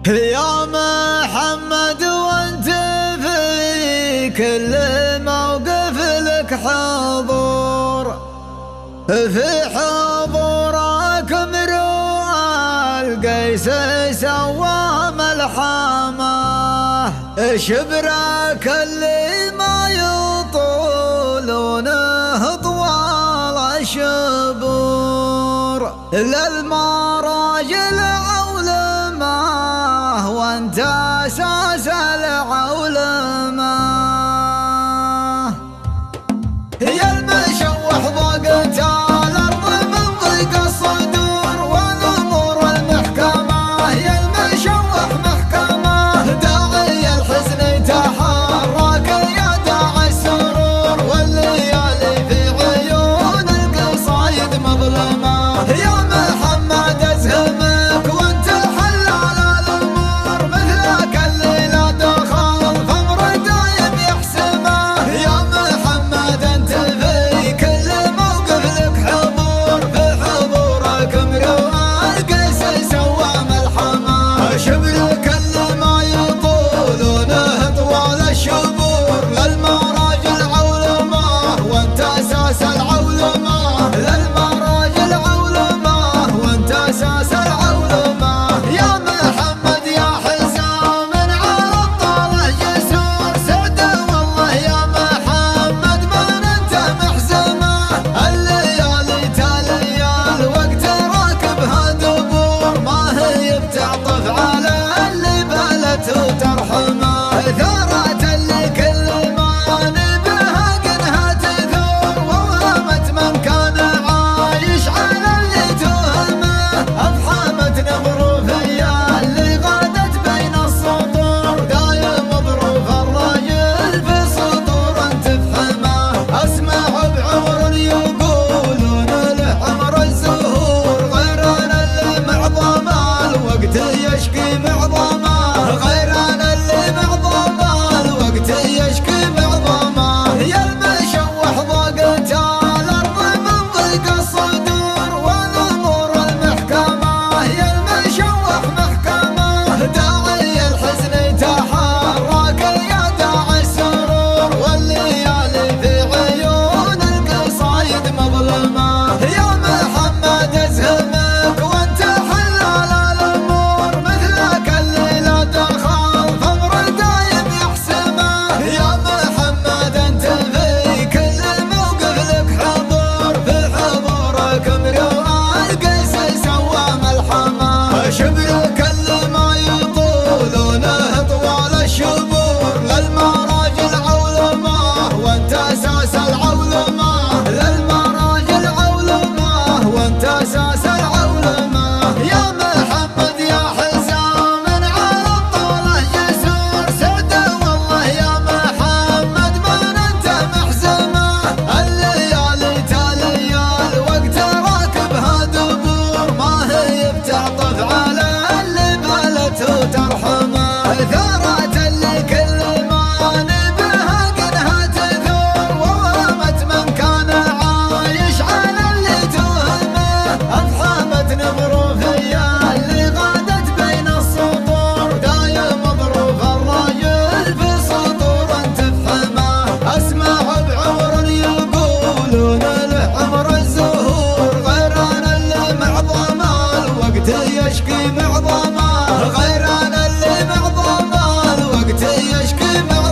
يا محمد وانت في كل موقف لك حضور، في حضورك مروءة القيس سوى ملحمه، شبرك اللي ما يطولونه طوال الشبور، للمراجل عولمه وانت اساس العولمه، يا المشوح ضاقت الارض من ضيق الصدور ونمور المحكمه، يا المشوح محكمه داعي الحزن يتحرك يا داعي السرور، والليالي في عيون القصايد مظلمه، يا محمد ازهمك وانت الحلال الامور، مثلك اللي لا دخل فامر دايم يحسمه، يا محمد انت في كل موقف لك حضور، في حضورك مروءة القيس سوى ملحمه، شبلك اللي ما يطولونه طوال الشبور، للمراجل عولمه وانت اساس العولمه، للمراجل عولمه وانت اساس العولمه، يا محمد يا حزام على الطاله جسور، سعده والله يا محمد ما انت محزمه، الليالي تاليال وقت راكبها دبور، ما هي بتعطف على اللي بلته ترحمه، ثارت اللي كل ما نبها قنها تثور، ووهمت من كان عايش على اللي تهمه، افحمت نظروفية اللي غادت بين السطور، دايم ظروف الرجل في سطور تفحمه، اسمع بعمر يقولون له عمر الزهور، غير انا اللي معظمه الوقت يشكي معظمه، غير انا اللي معظمه الوقت يشكي معظمه، يا المشوح ضاقت الارض من ضيق الصدور ونمور المحكمه، يا المشوح محكمه داعي الحزن يتحرك يا داعي السرور، والليالي في عيون القصايد مظلمه، يا محمد ازهمك وانت حلال الامور، مثلك اللي لا دخل فامر دايم يحسمه، يا محمد انت في كل موقف لك حضور، في حضورك مروءة القيس سوى ملحمه، شبلك اللي ما يطولونه طوال الشبور، للمراجل عولمه وانت اساس العولمه، للمراجل عولمه وانت اساس العولمه، يا محمد يا حزام على الطاله جسور، سعده والله يا محمد ما انت محزمه، الليالي تاليال وقت راكبها دبور، ما هي بتعطف على اللي بلته ترحمه، ثارت اللي كل ما نبها قنها تثور، ووهمت من كان عايش على اللي تهمه، افحمت نظروفية اللي غادت بين السطور، دايم ظروف الرجل في سطور تفحمه، اسمع بعمر يقولون له عمر الزهور، غير انا اللي معظمه الوقت يشكي معظمه، غير انا اللي معظمه الوقت يشكي معظمه.